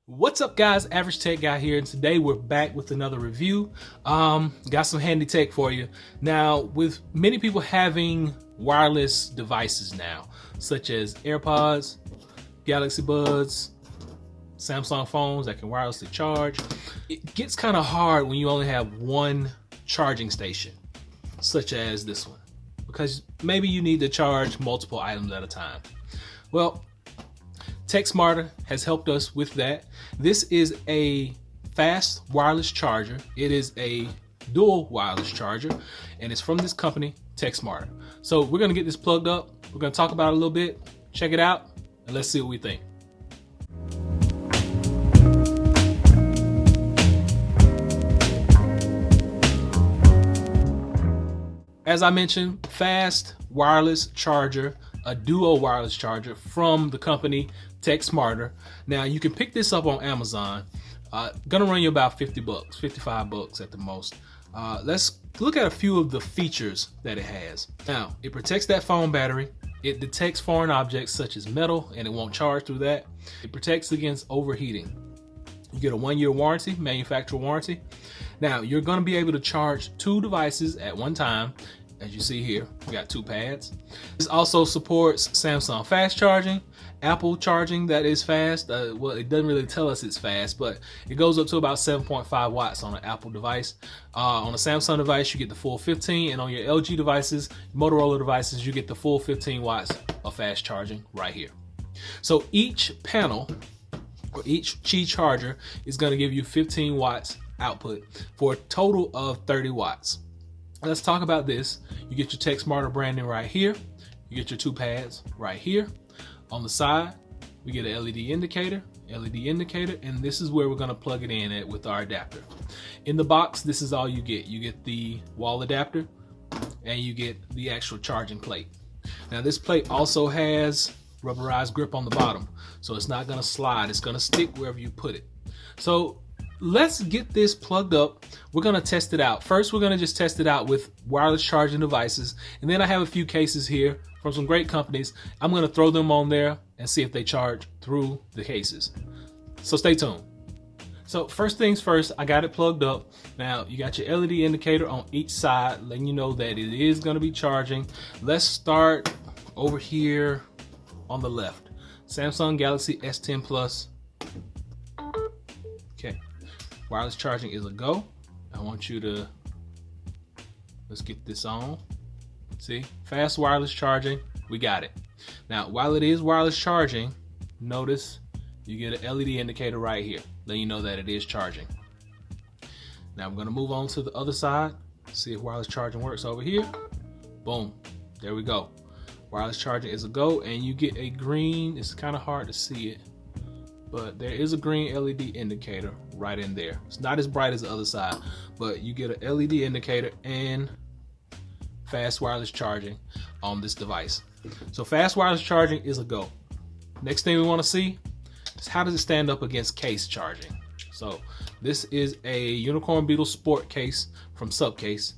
What's up, guys? Average Tech Guy here, and today we're back with another review. Got some handy tech for you. Now, with many people having wireless devices now, such as AirPods, Galaxy Buds, Samsung phones that can wirelessly charge, it gets kind of hard when you only have one charging station, such as this one, because maybe you need to charge multiple items at a time. Well, TechSmarter has helped us with that. This is a fast wireless charger. It is a dual wireless charger, and it's from this company, TechSmarter. So we're gonna get this plugged up. We're gonna talk about it a little bit, check it out, and let's see what we think. As I mentioned, fast wireless charger, a duo wireless charger from the company TechSmarter. Now you can pick this up on Amazon. Gonna run you about 50 bucks, 55 bucks at the most. Let's look at a few of the features that it has. Now, it protects that phone battery. It detects foreign objects such as metal, and it won't charge through that. It protects against overheating. You get a 1-year warranty, manufacturer warranty. Now, you're gonna be able to charge 2 devices at one time. As you see here, we got 2 pads. This also supports Samsung fast charging, Apple charging that is fast. Well, it doesn't really tell us it's fast, but it goes up to about 7.5 watts on an Apple device. On a Samsung device, you get the full 15, and on your LG devices, Motorola devices, you get the full 15 watts of fast charging right here. So each panel, or each Qi charger, is going to give you 15 watts output for a total of 30 watts. Let's talk about this. You get your TechSmarter branding right here. You get your 2 pads right here. On the side, we get an LED indicator, and this is where we're gonna plug it in at with our adapter. In the box, this is all you get. You get the wall adapter, and you get the actual charging plate. Now this plate also has rubberized grip on the bottom, so it's not gonna slide. It's gonna stick wherever you put it. So let's get this plugged up. We're gonna test it out. First, we're gonna just test it out with wireless charging devices, and then I have a few cases here from some great companies. I'm gonna throw them on there and see if they charge through the cases. So stay tuned. So first things first, I got it plugged up. Now you got your LED indicator on each side, letting you know that it is gonna be charging. Let's start over here on the left. Samsung Galaxy S10 Plus. Okay, wireless charging is a go. I want you to, let's get this on. See, fast wireless charging, we got it. Now, while it is wireless charging, notice you get an LED indicator right here, letting you know that it is charging. Now I'm gonna move on to the other side, see if wireless charging works over here. Boom, there we go. Wireless charging is a go, and you get a green, it's kind of hard to see it, but there is a green LED indicator right in there. It's not as bright as the other side, but you get an LED indicator and fast wireless charging on this device. So fast wireless charging is a go. Next thing we want to see is how does it stand up against case charging. So this is a Unicorn Beetle Sport case from Subcase.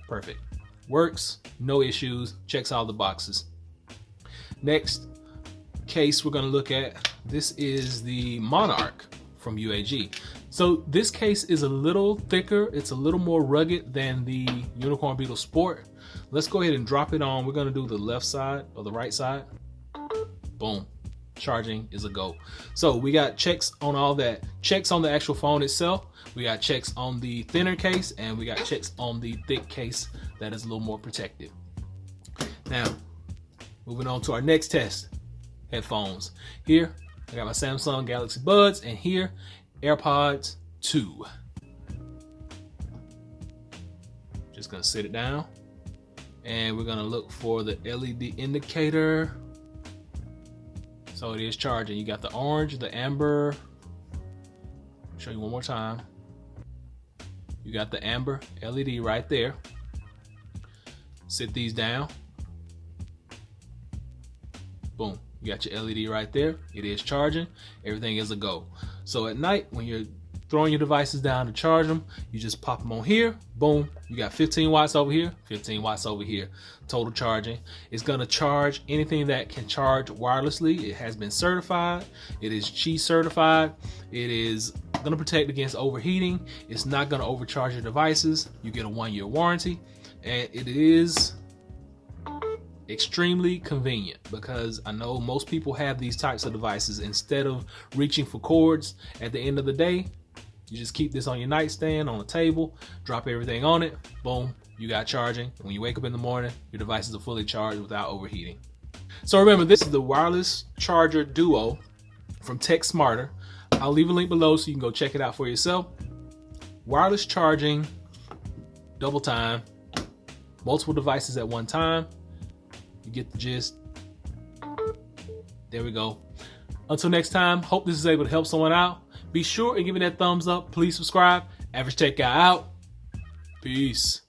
Perfect. Works, no issues, checks all the boxes. Next case we're going to look at, this is the Monarch from UAG. So this case is a little thicker, it's a little more rugged than the Unicorn Beetle Sport. Let's go ahead and drop it on. We're going to do the left side or the right side. Boom, charging is a go. So we got checks on all that, checks on the actual phone itself, we got checks on the thinner case, and we got checks on the thick case that is a little more protective. Now moving on to our next test, headphones. Here I got my Samsung Galaxy Buds, and here AirPods 2. Just gonna sit it down, and we're gonna look for the LED indicator. So it is charging. You got the orange, the amber. Show you one more time. You got the amber LED right there. Sit these down. Boom. You got your LED right there. It is charging. Everything is a go. So at night when you're throwing your devices down to charge them, you just pop them on here, boom, you got 15 watts over here, 15 watts over here, total charging. It's gonna charge anything that can charge wirelessly. It has been certified, it is Qi certified, it is gonna protect against overheating, it's not gonna overcharge your devices, you get a 1-year warranty, and it is extremely convenient because I know most people have these types of devices. Instead of reaching for cords at the end of the day, you just keep this on your nightstand, on the table, drop everything on it, boom, you got charging. When you wake up in the morning, your devices are fully charged without overheating. So remember, this is the wireless charger duo from TechSmarter. I'll leave a link below so you can go check it out for yourself. Wireless charging, double time, multiple devices at one time. You get the gist. There we go. Until next time, hope this is able to help someone out. Be sure and give me that thumbs up. Please subscribe. Average Tech Guy out. Peace.